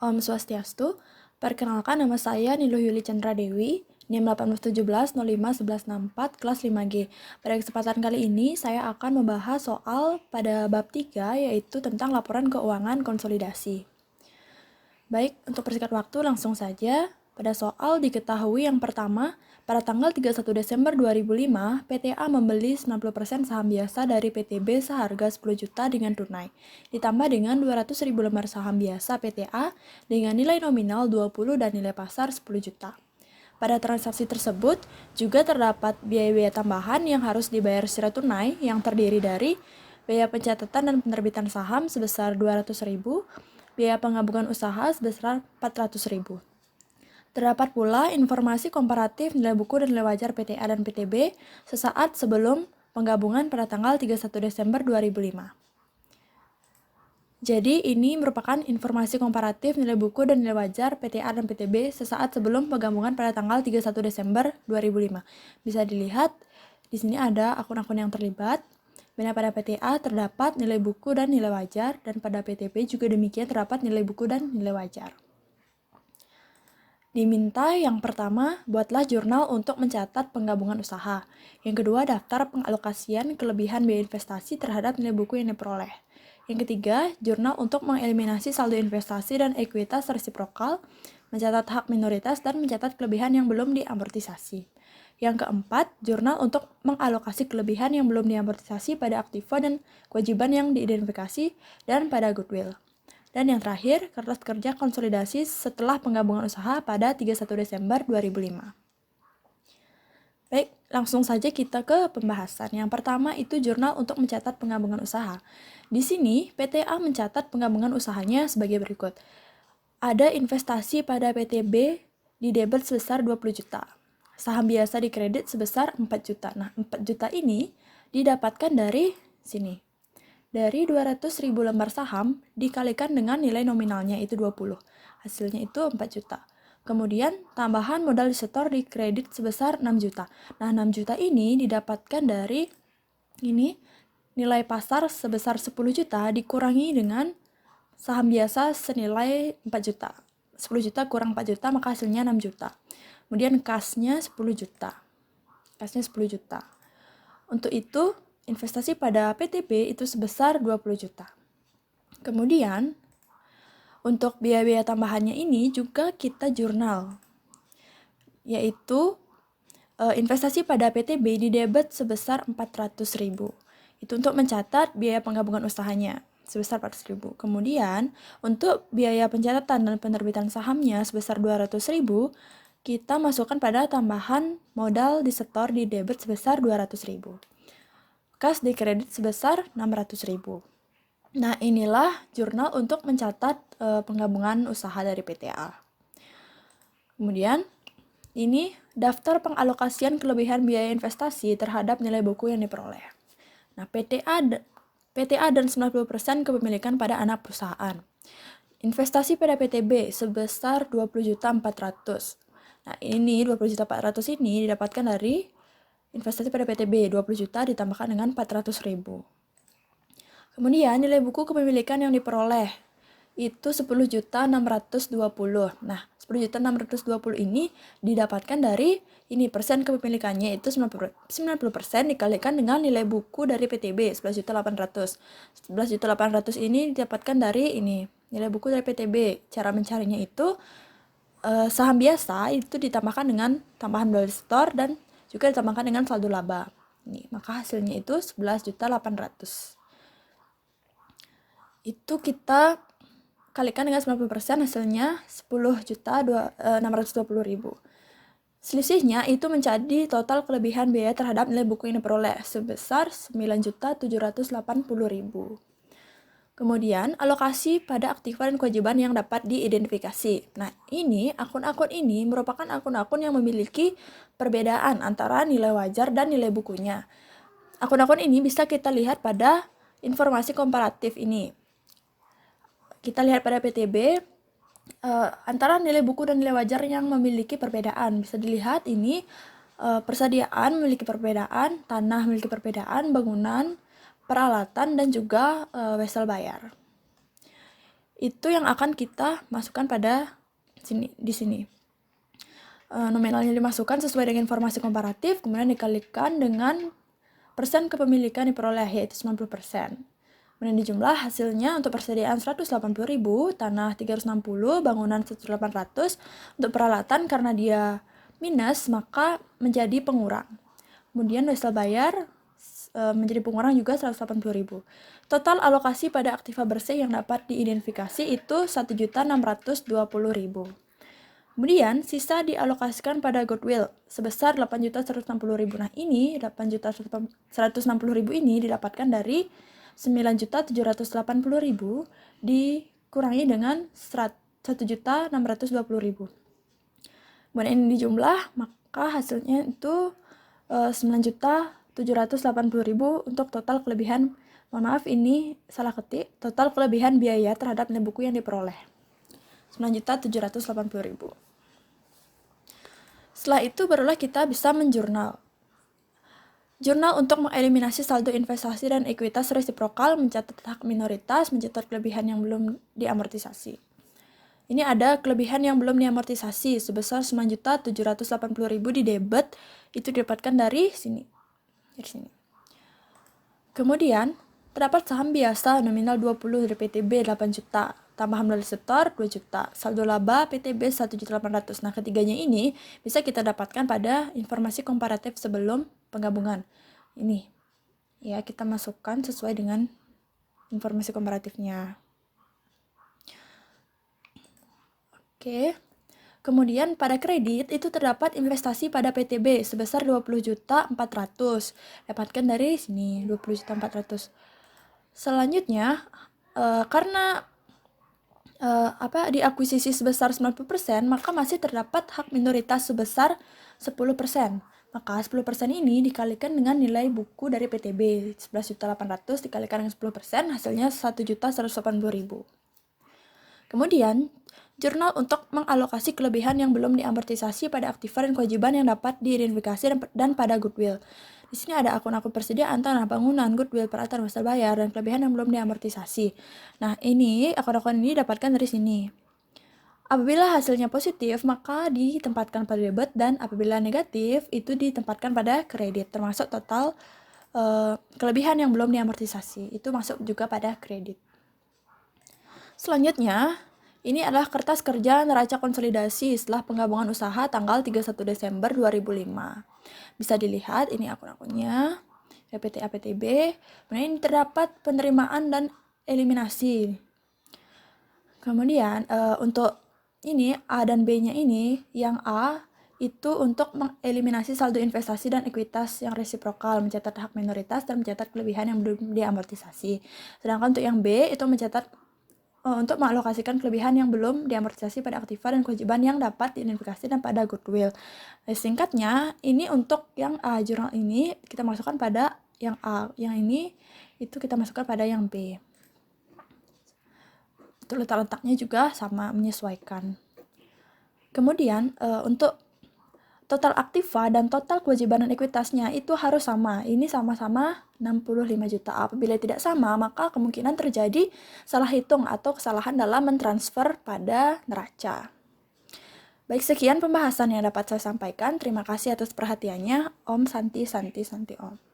Om Swastiastu, perkenalkan nama saya Niluh Yuli Chandra Dewi, NIM 1817051164, kelas 5G. Pada kesempatan kali ini, saya akan membahas soal pada bab 3, yaitu tentang laporan keuangan konsolidasi. Baik, untuk persingkat waktu langsung saja. Pada soal diketahui yang pertama, pada tanggal 31 Desember 2005, PTA membeli 90% saham biasa dari PTB seharga 10 juta dengan tunai, ditambah dengan 200.000 lembar saham biasa PTA dengan nilai nominal 20 dan nilai pasar 10 juta. Pada transaksi tersebut, juga terdapat biaya-biaya tambahan yang harus dibayar secara tunai yang terdiri dari biaya pencatatan dan penerbitan saham sebesar 200.000, biaya penggabungan usaha sebesar 400.000. Terdapat pula informasi komparatif nilai buku dan nilai wajar PTA dan PTB sesaat sebelum penggabungan pada tanggal 31 Desember 2005. Jadi, ini merupakan informasi komparatif nilai buku dan nilai wajar PTA dan PTB sesaat sebelum penggabungan pada tanggal 31 Desember 2005. Bisa dilihat, di sini ada akun-akun yang terlibat. Mana pada PTA terdapat nilai buku dan nilai wajar, dan pada PTB juga demikian terdapat nilai buku dan nilai wajar. Diminta yang pertama, buatlah jurnal untuk mencatat penggabungan usaha. Yang kedua, daftar pengalokasian kelebihan biaya investasi terhadap nilai buku yang diperoleh. Yang ketiga, jurnal untuk mengeliminasi saldo investasi dan ekuitas resiprokal, mencatat hak minoritas, dan mencatat kelebihan yang belum diamortisasi. Yang keempat, jurnal untuk mengalokasi kelebihan yang belum diamortisasi pada aktiva dan kewajiban yang diidentifikasi dan pada goodwill. Dan yang terakhir, kertas kerja konsolidasi setelah penggabungan usaha pada 31 Desember 2005. Baik, langsung saja kita ke pembahasan. Yang pertama itu jurnal untuk mencatat penggabungan usaha. Di sini, PTA mencatat penggabungan usahanya sebagai berikut. Ada investasi pada PTB di debit sebesar 20 juta. Saham biasa di kredit sebesar 4 juta. Nah, 4 juta ini didapatkan dari sini. Dari 200.000 lembar saham dikalikan dengan nilai nominalnya itu 20. Hasilnya itu 4 juta. Kemudian tambahan modal disetor di kredit sebesar 6 juta. Nah, 6 juta ini didapatkan dari ini nilai pasar sebesar 10 juta dikurangi dengan saham biasa senilai 4 juta. 10 juta kurang 4 juta maka hasilnya 6 juta. Kemudian kasnya 10 juta. Kasnya 10 juta. Untuk itu investasi pada PTB itu sebesar 20 juta. Kemudian, untuk biaya-biaya tambahannya ini juga kita jurnal, yaitu investasi pada PTB di debit sebesar 400.000. Itu untuk mencatat biaya penggabungan usahanya sebesar 400.000. Kemudian, untuk biaya pencatatan dan penerbitan sahamnya sebesar 200.000, kita masukkan pada tambahan modal disetor di debit sebesar 200.000. Kas di kredit sebesar 600.000. Nah, inilah jurnal untuk mencatat penggabungan usaha dari PTA. Kemudian, ini daftar pengalokasian kelebihan biaya investasi terhadap nilai buku yang diperoleh. Nah, PTA dan 90% kepemilikan pada anak perusahaan. Investasi pada PTB sebesar 20.400. Nah, ini 20.400 ini didapatkan dari investasi pada PTB 20 juta ditambahkan dengan 400.000. Kemudian nilai buku kepemilikan yang diperoleh itu 10.620. Nah, 10.620 ini didapatkan dari ini persen kepemilikannya itu 90% dikalikan dengan nilai buku dari PTB 11.800. 11.800 ini didapatkan dari ini nilai buku dari PTB. Cara mencarinya itu saham biasa itu ditambahkan dengan tambahan modal store dan juga ditambahkan dengan saldo laba. Ini, maka hasilnya itu 11.800. Itu kita kalikan dengan 90%, hasilnya 10.620.000. Selisihnya itu menjadi total kelebihan biaya terhadap nilai buku yang diperoleh sebesar 9.780.000. Kemudian, alokasi pada aktiva dan kewajiban yang dapat diidentifikasi. Nah, ini akun-akun ini merupakan akun-akun yang memiliki perbedaan antara nilai wajar dan nilai bukunya. Akun-akun ini bisa kita lihat pada informasi komparatif ini. Kita lihat pada PTB, antara nilai buku dan nilai wajar yang memiliki perbedaan. Bisa dilihat ini persediaan memiliki perbedaan, tanah memiliki perbedaan, bangunan, peralatan, dan juga wesel bayar. itu yang akan kita masukkan pada di sini. Nominalnya dimasukkan sesuai dengan informasi komparatif, kemudian dikalikan dengan persen kepemilikan diperoleh, yaitu 90%. Kemudian dijumlah hasilnya untuk persediaan 180.000, tanah 360, bangunan 1.800, untuk peralatan karena dia minus maka menjadi pengurang. Kemudian hasil bayar menjadi pengurang juga 180.000. Total alokasi pada aktiva bersih yang dapat diidentifikasi itu 1.620.000. Kemudian sisa dialokasikan pada goodwill sebesar 8.160.000. Nah, ini 8.160.000 ini didapatkan dari 9.780.000 dikurangi dengan 1.620.000. Kemudian ini dijumlah, maka hasilnya itu 9.780.000 untuk total kelebihan. Mohon maaf, ini salah ketik. Total kelebihan biaya terhadap nilai buku yang diperoleh 9.780.000. Setelah itu barulah kita bisa menjurnal. Jurnal untuk mengeliminasi saldo investasi dan ekuitas resiprokal, mencatat hak minoritas, mencatat kelebihan yang belum diamortisasi. Ini ada kelebihan yang belum diamortisasi sebesar 9.780.000 di debit, itu didapatkan dari sini. Kemudian, terdapat saham biasa nominal 20 dari PTB 8 juta, tambahan modal setor 2 juta, saldo laba PTB 1.800.000. Nah, ketiganya ini bisa kita dapatkan pada informasi komparatif sebelum penggabungan. Ini ya, kita masukkan sesuai dengan informasi komparatifnya. Oke. Kemudian pada kredit itu terdapat investasi pada PTB sebesar 20.400.000. Dapatkan dari sini 20.400.000. Selanjutnya karena diakuisisi sebesar 90%, maka masih terdapat hak minoritas sebesar 10%. Maka 10% ini dikalikan dengan nilai buku dari PTB 11.800.000 dikalikan dengan 10%, hasilnya 1.180.000. Kemudian jurnal untuk mengalokasi kelebihan yang belum diamortisasi pada aktiva dan kewajiban yang dapat diidentifikasi dan pada goodwill. Di sini ada akun-akun persediaan tanah, bangunan, goodwill, peralatan, hasil bayar, dan kelebihan yang belum diamortisasi. Nah, ini akun-akun ini dapatkan dari sini. Apabila hasilnya positif, maka ditempatkan pada debit, dan apabila negatif, itu ditempatkan pada kredit, termasuk total kelebihan yang belum diamortisasi. Itu masuk juga pada kredit. Selanjutnya, ini adalah kertas kerja neraca konsolidasi setelah penggabungan usaha tanggal 31 Desember 2005. Bisa dilihat ini akun-akunnya, PPT APTB. Kemudian ini terdapat penerimaan dan eliminasi. Kemudian untuk ini A dan B-nya ini, yang A itu untuk mengeliminasi saldo investasi dan ekuitas yang resiprokal, mencatat hak minoritas dan mencatat kelebihan yang belum diamortisasi. Sedangkan untuk yang B itu mencatat untuk mengalokasikan kelebihan yang belum diamortisasi pada aktiva dan kewajiban yang dapat diidentifikasi dan pada goodwill. Singkatnya, ini untuk yang A, jurnal ini kita masukkan pada yang A, yang ini itu kita masukkan pada yang B. Itu letak-letaknya juga sama, menyesuaikan. Kemudian untuk total aktiva dan total kewajiban dan ekuitasnya itu harus sama. Ini sama-sama 65 juta. Apabila tidak sama, maka kemungkinan terjadi salah hitung atau kesalahan dalam mentransfer pada neraca. Baik, sekian pembahasan yang dapat saya sampaikan. Terima kasih atas perhatiannya. Om Santi Santi Santi Om.